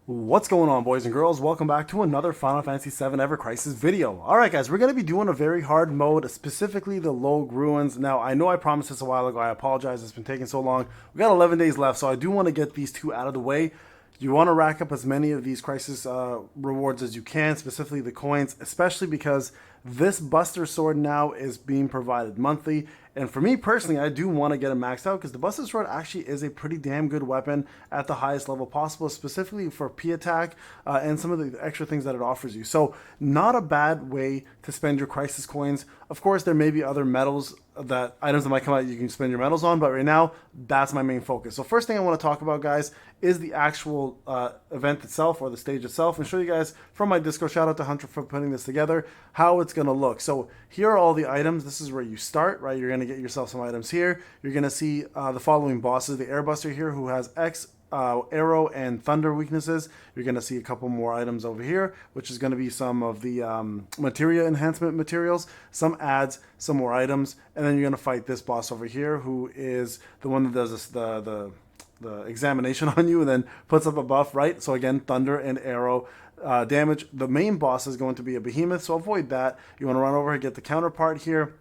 What's going on, boys and girls? Welcome back to another Final Fantasy VII Evercrisis video. Alright guys, we're going to be doing a very hard mode, specifically the Logue Ruins. Now, I know I promised this a while ago. I apologize, it's been taking so long. We got 11 days left, so I do want to get these two out of the way. You want to rack up as many of these Crisis rewards as you can, specifically the coins, especially because this Buster Sword now is being provided monthly. And for me personally, I do want to get it maxed out because the Buster Sword actually is a pretty damn good weapon at the highest level possible, specifically for P attack and some of the extra things that it offers you. So not a bad way to spend your Crisis coins. Of course, there may be other medals items that might come out you can spend your medals on, but right now, that's my main focus. So first thing I want to talk about, guys, is the actual event itself or the stage itself and show you guys from my Discord, shout out to Hunter for putting this together, how it's going to look. So here are all the items. This is where you start, right? You're going to get yourself some items here. You're going to see the following bosses. The Airbuster here, who has X, arrow, and thunder weaknesses. You're going to see a couple more items over here, which is going to be some of the materia enhancement materials, some ads, some more items, and then you're going to fight this boss over here, who is the one that does this, the examination on you and then puts up a buff, right? So again, thunder and arrow damage. The main boss is going to be a behemoth, so avoid that. You want to run over and get the counterpart here.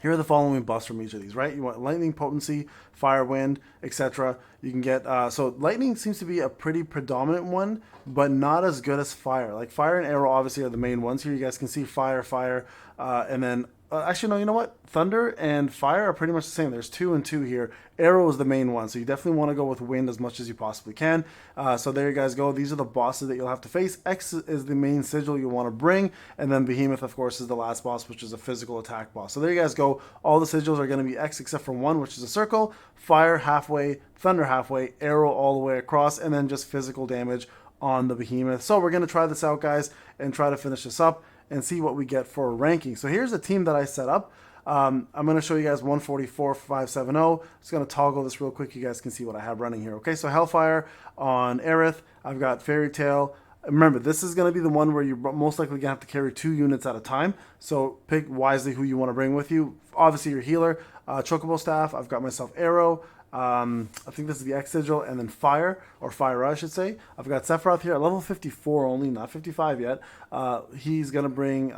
Here are the following buffs from each of these, right? You want lightning potency, fire, wind, etc. You can get, so lightning seems to be a pretty predominant one, but not as good as fire. Like fire and arrow obviously are the main ones. Here you guys can see fire, and then actually, no, you know what? Thunder and fire are pretty much the same. There's 2 and 2 here. Arrow is the main one, so you definitely want to go with wind as much as you possibly can. So there you guys go. These are the bosses that you'll have to face. X is the main sigil you want to bring, and then Behemoth, of course, is the last boss, which is a physical attack boss. So there you guys go. All the sigils are going to be X except for one, which is a circle, fire halfway, thunder halfway, arrow all the way across, and then just physical damage on the Behemoth. So we're going to try this out, guys, and try to finish this up and see what we get for ranking. So here's the team that I set up. I'm going to show you guys 144, 570. Just going to toggle this real quick. You guys can see what I have running here. Okay, so Hellfire on Aerith. I've got Fairy Tail. Remember, this is going to be the one where you're most likely going to have to carry 2 units at a time. So pick wisely who you want to bring with you. Obviously, your healer. Chocobo Staff. I've got myself Arrow. I think this is the X sigil, and then Fire, or Fire, I should say. I've got Sephiroth here at level 54 only, not 55 yet. He's going to bring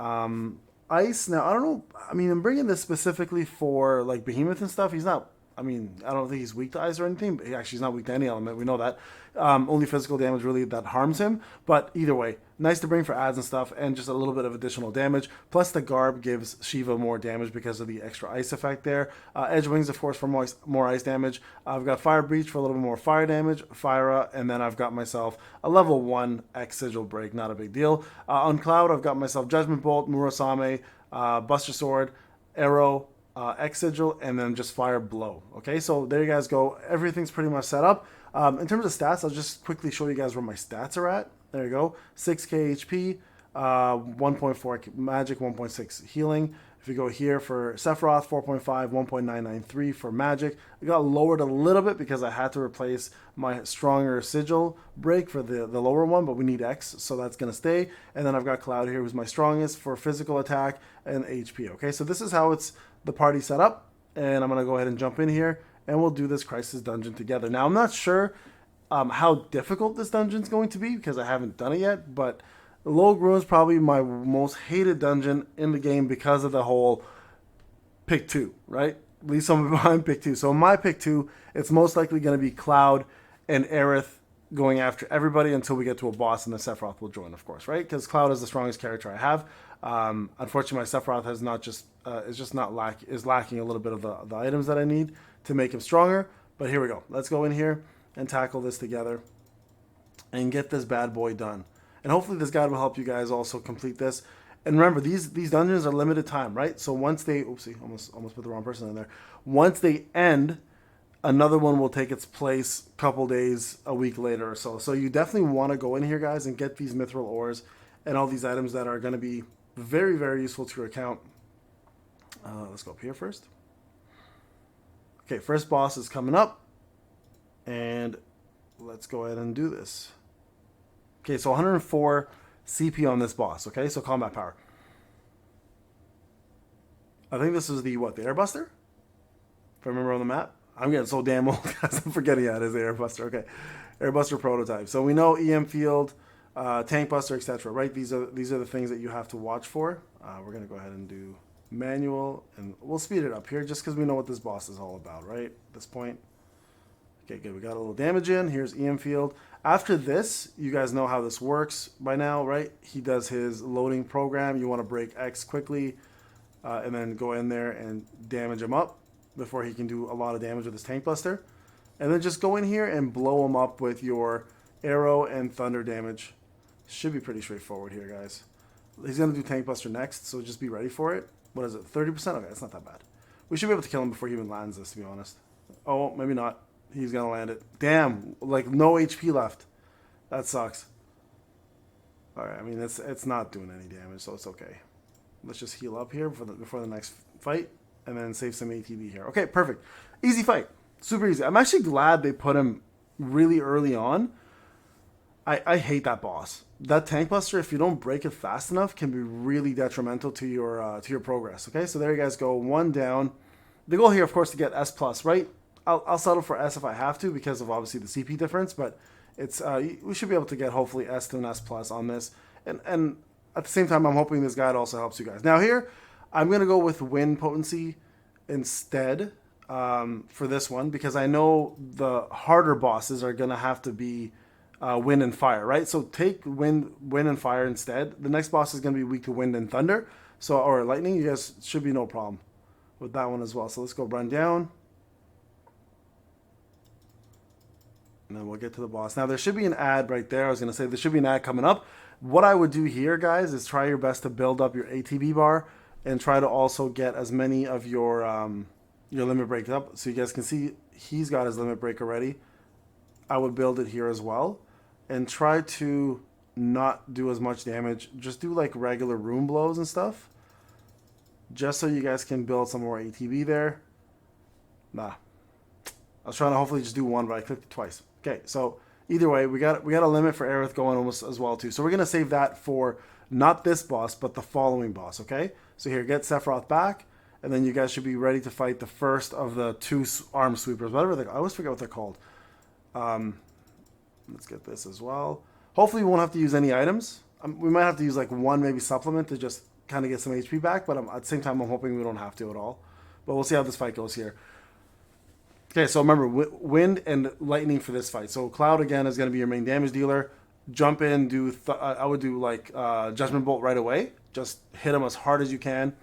Ice. Now, I don't know. I mean, I'm bringing this specifically for, like, Behemoth and stuff. He's not, I mean, I don't think he's weak to Ice or anything. But actually, he's not weak to any element. We know that. Only physical damage, really, that harms him. But either way, nice to bring for ads and stuff, and just a little bit of additional damage. Plus, the Garb gives Shiva more damage because of the extra ice effect there. Edge Wings, of course, for more ice damage. I've got Fire Breach for a little bit more fire damage, Fire, and then I've got myself a level 1 X Sigil Break, not a big deal. On Cloud, I've got myself Judgment Bolt, Murasame, Buster Sword, Arrow, X Sigil, and then just Fire Blow. Okay, so there you guys go. Everything's pretty much set up. In terms of stats, I'll just quickly show you guys where my stats are at. There you go. 6k HP, 1.4 magic, 1.6 healing. If you go here for Sephiroth, 4.5, 1.993 for magic. It got lowered a little bit because I had to replace my stronger sigil break for the lower one, but we need X, so that's going to stay. And then I've got Cloud here, who's my strongest for physical attack and HP. Okay, so this is how it's the party set up, and I'm going to go ahead and jump in here, and we'll do this Crisis dungeon together. Now, I'm not sure how difficult this dungeon is going to be because I haven't done it yet, but Logue Ruins is probably my most hated dungeon in the game because of the whole pick 2, right? Leave someone behind, pick 2. So in my pick 2, it's most likely going to be Cloud and Aerith going after everybody until we get to a boss, and then Sephiroth will join, of course, right? Because Cloud is the strongest character I have. Unfortunately, my Sephiroth has not just is lacking a little bit of the items that I need to make him stronger. But here we go. Let's go in here and tackle this together and get this bad boy done. And hopefully this guide will help you guys also complete this. And remember, these dungeons are limited time, right? So once they, oopsie, almost put the wrong person in there. Once they end, another one will take its place a couple days, a week later or so. So you definitely want to go in here, guys, and get these mithril ores and all these items that are going to be very, very useful to your account. Let's go up here first. Okay, first boss is coming up. And let's go ahead and do this. Okay, so 104 CP on this boss, okay? So combat power. I think this is the, what, the Airbuster? If I remember on the map. I'm getting so damn old, guys. I'm forgetting how it is the Airbuster, okay. Airbuster prototype. So we know EM field, tank buster, etc. Right? These are the things that you have to watch for. We're gonna go ahead and do manual, and we'll speed it up here just because we know what this boss is all about, right? At this point. Okay, good. We got a little damage in. Here's EM field. After this, you guys know how this works by now, right? He does his loading program. You want to break X quickly, and then go in there and damage him up before he can do a lot of damage with his tank buster. And then just go in here and blow him up with your arrow and thunder damage. Should be pretty straightforward here, guys. He's going to do tank buster next, so just be ready for it. What is it, 30%? Okay, that's not that bad. We should be able to kill him before he even lands this, to be honest. Oh, maybe not. He's going to land it. Damn, like no HP left. That sucks. Alright, I mean, it's not doing any damage, so it's okay. Let's just heal up here before the next fight, and then save some ATB here. Okay, perfect. Easy fight. Super easy. I'm actually glad they put him really early on. I hate that boss. That tank buster, if you don't break it fast enough, can be really detrimental to your progress. Okay, so there you guys go. One down. The goal here, of course, to get S+, right? I'll settle for S if I have to because of obviously the CP difference, but it's we should be able to get hopefully S to an S+ on this. And at the same time, I'm hoping this guide also helps you guys. Now here, I'm going to go with wind potency instead for this one because I know the harder bosses are going to have to be wind and fire, right? So take wind and fire instead. The next boss is going to be weak to wind and thunder, or lightning. You guys should be no problem with that one as well. So let's go run down. And then we'll get to the boss. Now, there should be an ad right there. I was going to say there should be an ad coming up. What I would do here, guys, is try your best to build up your ATB bar and try to also get as many of your limit breaks up. So you guys can see he's got his limit break already. I would build it here as well. And try to not do as much damage. Just do like regular room blows and stuff. Just so you guys can build some more ATB there. Nah. I was trying to hopefully just do one, but I clicked it twice. Okay, so either way, we got a limit for Aerith going almost as well too. So we're gonna save that for not this boss, but the following boss. Okay. So here, get Sephiroth back, and then you guys should be ready to fight the first of the two arm sweepers. Whatever I always forget what they're called. Let's get this as well. Hopefully, we won't have to use any items. We might have to use like one maybe supplement to just kind of get some HP back, but at the same time, I'm hoping we don't have to at all. But we'll see how this fight goes here. Okay, so remember, wind and lightning for this fight. So Cloud, again, is going to be your main damage dealer. Jump in, I would do like Judgment Bolt right away. Just hit him as hard as you can.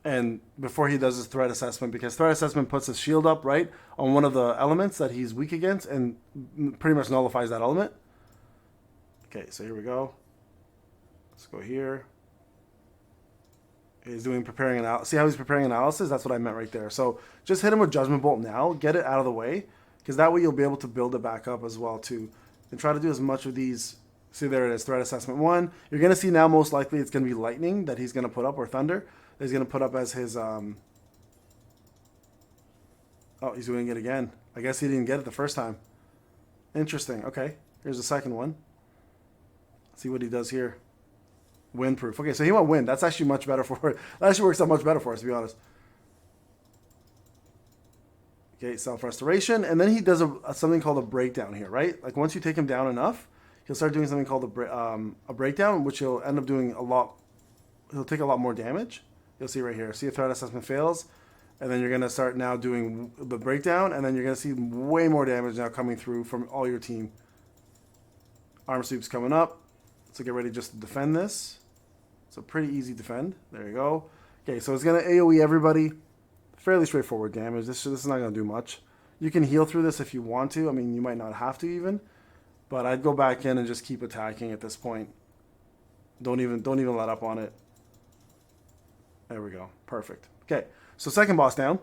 And before he does his threat assessment, because threat assessment puts his shield up, right, on one of the elements that he's weak against and pretty much nullifies that element. Okay, so here we go. Let's go here. He's doing preparing analysis. See how he's preparing analysis? That's what I meant right there. So just hit him with Judgment Bolt now. Get it out of the way, because that way you'll be able to build it back up as well too. And try to do as much of these. See, there it is, threat assessment 1. You're going to see now most likely it's going to be lightning that he's going to put up, or thunder that he's going to put up as his... Oh, he's doing it again. I guess he didn't get it the first time. Interesting. Okay, here's the second one. Let's see what he does here. Windproof. Okay, so he went wind. That's actually much better for it. That actually works out much better for us, to be honest. Okay, self-restoration. And then he does something called a breakdown here, right? Like once you take him down enough, he'll start doing something called a breakdown, which he'll end up doing a lot. He'll take a lot more damage. You'll see right here. See if threat assessment fails. And then you're going to start now doing the breakdown. And then you're going to see way more damage now coming through from all your team. Arm sweeps coming up. So get ready just to defend this. So pretty easy defend. There you go. Okay, so it's going to AoE everybody. Fairly straightforward damage. This is not going to do much. You can heal through this if you want to. I mean, you might not have to even. But I'd go back in and just keep attacking at this point. Don't even let up on it. There we go. Perfect. Okay, so second boss down.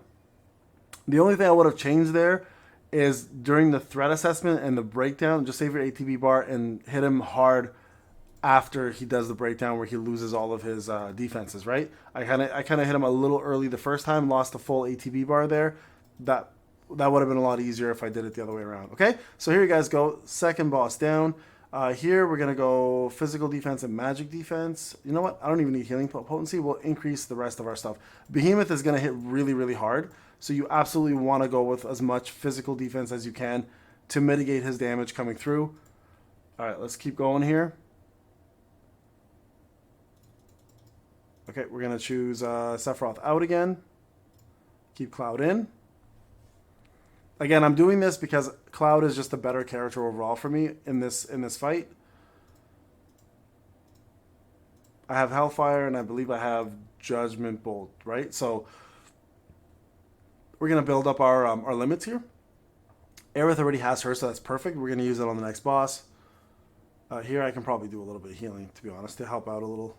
The only thing I would have changed there is during the threat assessment and the breakdown, just save your ATB bar and hit him hard after he does the breakdown where he loses all of his defenses, right? I kind of hit him a little early the first time, lost the full ATB bar there. That would have been a lot easier if I did it the other way around, okay? So here you guys go, second boss down. Here we're going to go physical defense and magic defense. You know what? I don't even need healing potency. We'll increase the rest of our stuff. Behemoth is going to hit really, really hard. So you absolutely want to go with as much physical defense as you can to mitigate his damage coming through. All right, let's keep going here. Okay, we're going to choose Sephiroth out again. Keep Cloud in. Again, I'm doing this because Cloud is just a better character overall for me in this fight. I have Hellfire and I believe I have Judgment Bolt, right? So we're going to build up our limits here. Aerith already has her, so that's perfect. We're going to use it on the next boss. Here I can probably do a little bit of healing, to be honest, to help out a little.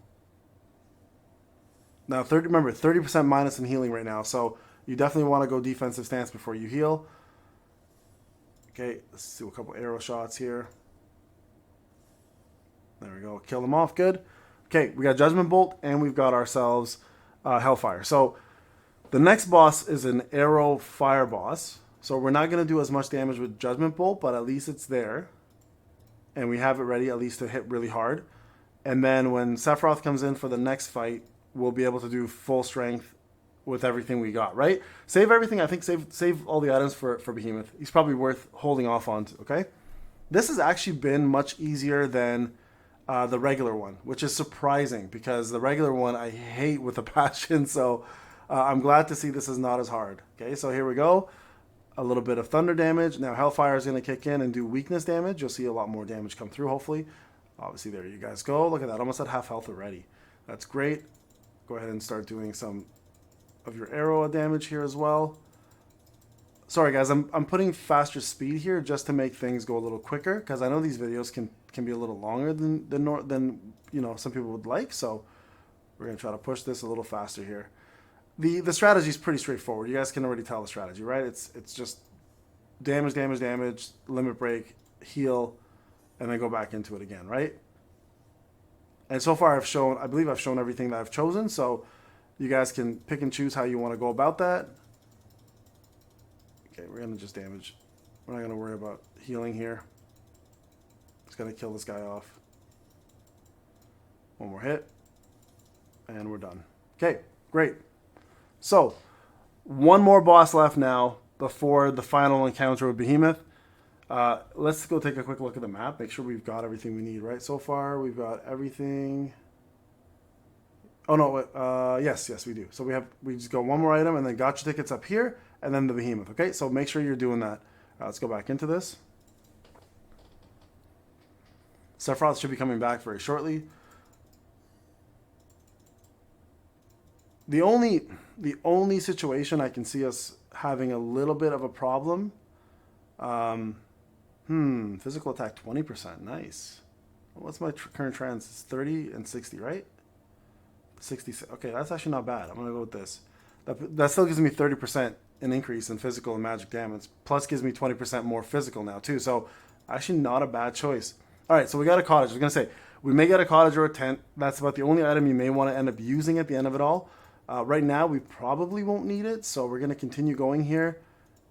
Now, remember, 30% minus in healing right now, so you definitely want to go defensive stance before you heal. Okay, let's do a couple arrow shots here. There we go. Kill them off. Good. Okay, we got Judgment Bolt, and we've got ourselves Hellfire. So the next boss is an arrow fire boss. So we're not going to do as much damage with Judgment Bolt, but at least it's there. And we have it ready at least to hit really hard. And then when Sephiroth comes in for the next fight, we'll be able to do full strength with everything we got, right? Save everything. I think save all the items for Behemoth. He's probably worth holding off on, okay? This has actually been much easier than the regular one, which is surprising because the regular one I hate with a passion. So I'm glad to see this is not as hard. Okay, so here we go. A little bit of thunder damage. Now Hellfire is going to kick in and do weakness damage. You'll see a lot more damage come through, hopefully. Obviously, there you guys go. Look at that. Almost at half health already. That's great. Go ahead and start doing some of your arrow damage here as well. Sorry, guys. I'm putting faster speed here just to make things go a little quicker because I know these videos can be a little longer than you know some people would like. So we're going to try to push this a little faster here. The strategy is pretty straightforward. You guys can already tell the strategy, right? It's just damage, limit break, heal, and then go back into it again, right? And so far I believe I've shown everything that I've chosen, so you guys can pick and choose how you want to go about that. Okay, we're going to just damage. We're not going to worry about healing here. Just going to kill this guy off. One more hit, and we're done. Okay, great. So, one more boss left now before the final encounter with Behemoth. Let's go take a quick look at the map. Make sure we've got everything we need, right? So far, we've got everything. Oh, no. Yes, we do. So we just go one more item and then gotcha tickets up here and then the Behemoth. Okay, so make sure you're doing that. Let's go back into this. Sephiroth should be coming back very shortly. The only situation I can see us having a little bit of a problem. Physical attack 20%. Nice. What's my current trans? It's 30 and 60, right? 60. Okay, that's actually not bad. I'm gonna go with this. That still gives me 30% an increase in physical and magic damage. Plus gives me 20% more physical now too. So actually not a bad choice. All right, so we got a cottage. I was gonna say we may get a cottage or a tent. That's about the only item you may want to end up using at the end of it all. Right now, we probably won't need it, so we're going to continue going here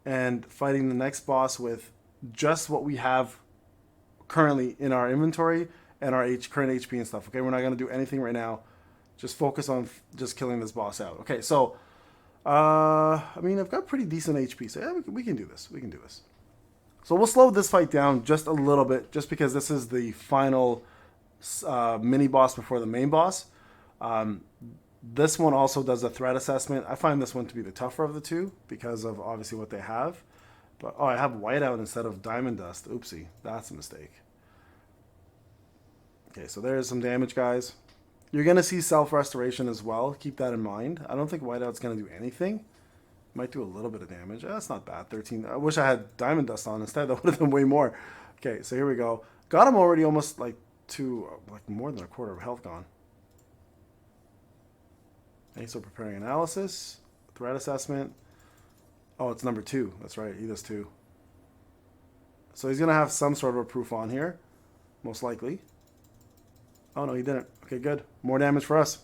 and fighting the next boss with just what we have currently in our inventory and our current HP and stuff, okay? We're not going to do anything right now. Just focus on just killing this boss out. Okay, so, I mean, I've got pretty decent HP, so yeah, we can do this. We can do this. So we'll slow this fight down just a little bit, just because this is the final mini-boss before the main boss. This one also does a threat assessment. I find this one to be the tougher of the two because of obviously what they have. But, oh, I have whiteout instead of diamond dust. Oopsie, that's a mistake. Okay, so there's some damage, guys. You're going to see self-restoration as well. Keep that in mind. I don't think whiteout's going to do anything. Might do a little bit of damage. That's not bad. 13. I wish I had diamond dust on instead. That would have been way more. Okay, so here we go. Got him already almost like more than a quarter of health gone. Okay, so preparing analysis, threat assessment. Oh, it's number 2. That's right. He does 2. So he's going to have some sort of a proof on here, most likely. Oh, no, he didn't. Okay, good. More damage for us.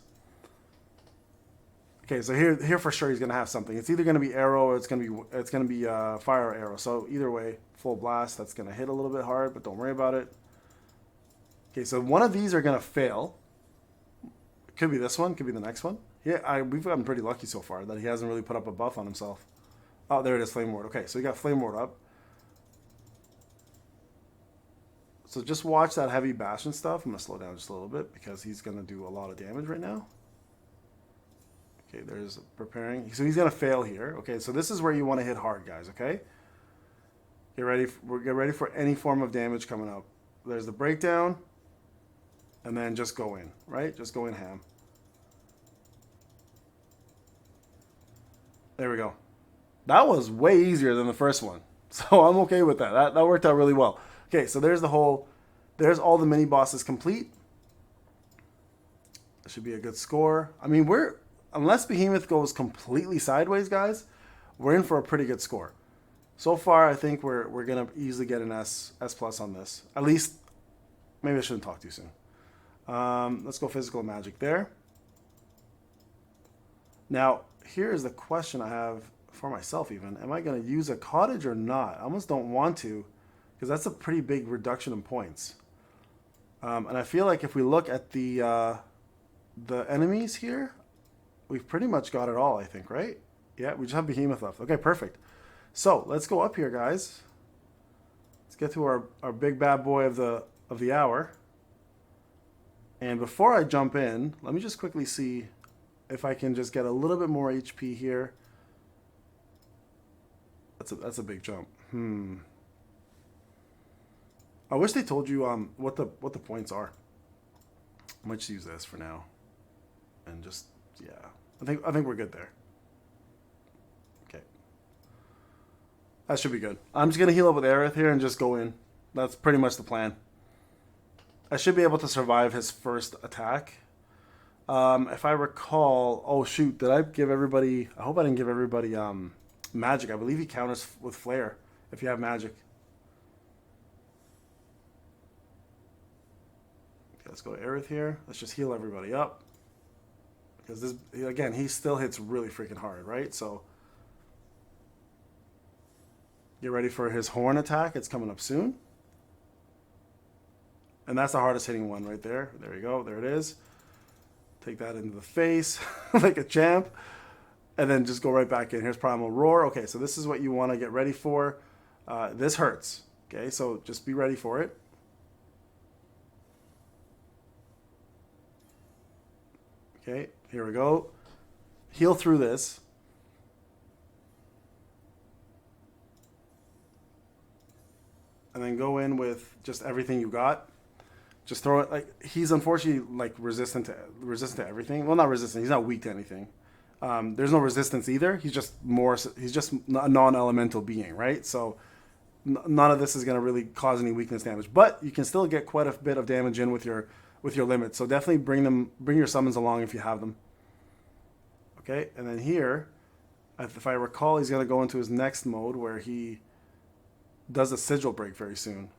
Okay, so here for sure he's going to have something. It's either going to be arrow or it's going to be fire or arrow. So either way, full blast. That's going to hit a little bit hard, but don't worry about it. Okay, so one of these are going to fail. It could be this one. Could be the next one. Yeah, we've gotten pretty lucky so far that he hasn't really put up a buff on himself. Oh, there it is, Flame Ward. Okay, so we got Flame Ward up. So just watch that heavy bastion stuff. I'm going to slow down just a little bit because he's going to do a lot of damage right now. Okay, there's preparing. So he's going to fail here. Okay, so this is where you want to hit hard, guys, okay? Get ready for any form of damage coming up. There's the breakdown. And then just go in, right? Just go in ham. There we go. That was way easier than the first one. So I'm okay with that. That worked out really well. Okay, so there's there's all the mini bosses complete. That should be a good score. I mean, unless Behemoth goes completely sideways, guys, we're in for a pretty good score. So far, I think we're gonna easily get an S plus on this. At least, maybe I shouldn't talk too soon. Let's go physical magic there. Now, here is the question I have for myself even. Am I going to use a cottage or not? I almost don't want to because that's a pretty big reduction in points. And I feel like if we look at the enemies here, we've pretty much got it all, I think, right? Yeah, we just have Behemoth left. Okay, perfect. So let's go up here, guys. Let's get to our big bad boy of the hour. And before I jump in, let me just quickly see if I can just get a little bit more HP here. That's a big jump. I wish they told you what the points are. I might just use this for now. And just yeah. I think we're good there. Okay. That should be good. I'm just gonna heal up with Aerith here and just go in. That's pretty much the plan. I should be able to survive his first attack. If I recall, oh shoot, did I give everybody? I hope I didn't give everybody magic. I believe he counters with flare if you have magic. Okay, let's go to Aerith here. Let's just heal everybody up because this again, he still hits really freaking hard, right? So get ready for his horn attack. It's coming up soon. And that's the hardest hitting one right there. There you go. There it is. Take that into the face like a champ. And then just go right back in. Here's Primal Roar. Okay, so this is what you want to get ready for. This hurts. Okay, so just be ready for it. Okay, here we go. Heal through this. And then go in with just everything you got. Just throw it. Like he's unfortunately like resistant to everything. Well, not resistant. He's not weak to anything. There's no resistance either. He's just a non-elemental being, right? So none of this is going to really cause any weakness damage. But you can still get quite a bit of damage in with your limits. So definitely bring your summons along if you have them. Okay, and then here, if I recall, he's going to go into his next mode where he does a sigil break very soon.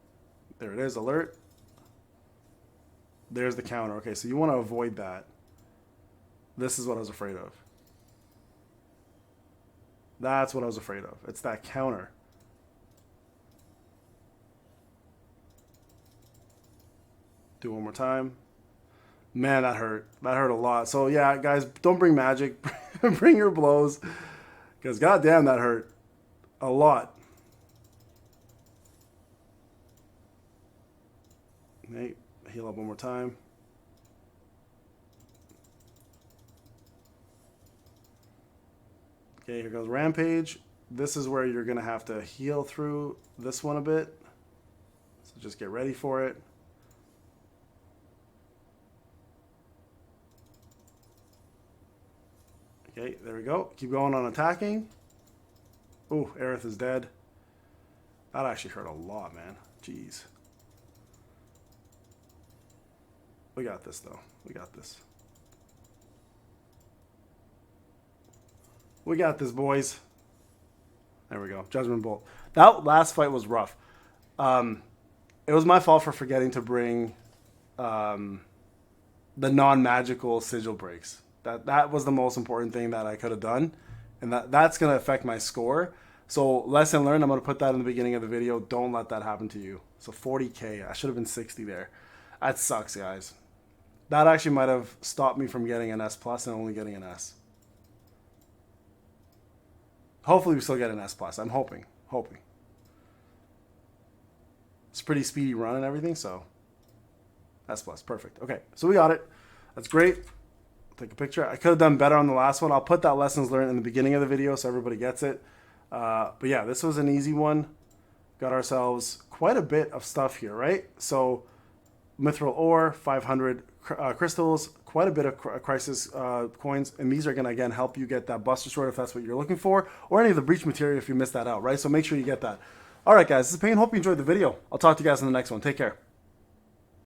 There it is. Alert. There's the counter. Okay, so you want to avoid that. This is what I was afraid of. That's what I was afraid of. It's that counter. Do one more time. Man, that hurt. That hurt a lot. So yeah, guys, don't bring magic. Bring your blows. Because goddamn, that hurt. A lot. Okay. Heal up one more time. Okay, here goes Rampage. This is where you're going to have to heal through this one a bit. So just get ready for it. Okay, there we go. Keep going on attacking. Ooh, Aerith is dead. That actually hurt a lot, man. Jeez. We got this, though. We got this. We got this, boys. There we go. Judgment Bolt. That last fight was rough. It was my fault for forgetting to bring the non-magical sigil breaks. That was the most important thing that I could have done. And that's going to affect my score. So lesson learned, I'm going to put that in the beginning of the video. Don't let that happen to you. So 40K. I should have been 60 there. That sucks, guys. That actually might have stopped me from getting an S plus and only getting an S. Hopefully we still get an S plus. I'm hoping. It's a pretty speedy run and everything, so S plus, perfect. Okay, so we got it. That's great. Take a picture. I could have done better on the last one. I'll put that lessons learned in the beginning of the video so everybody gets it. But yeah, this was an easy one. Got ourselves quite a bit of stuff here, right? So mithril ore, 500 crystals, quite a bit of crisis coins, and these are going to again help you get that buster sword if that's what you're looking for, or any of the breach material if you missed that out, right? So make sure you get that. All right, guys, this is Payne. Hope you enjoyed the video. I'll talk to you guys in the next one. Take care.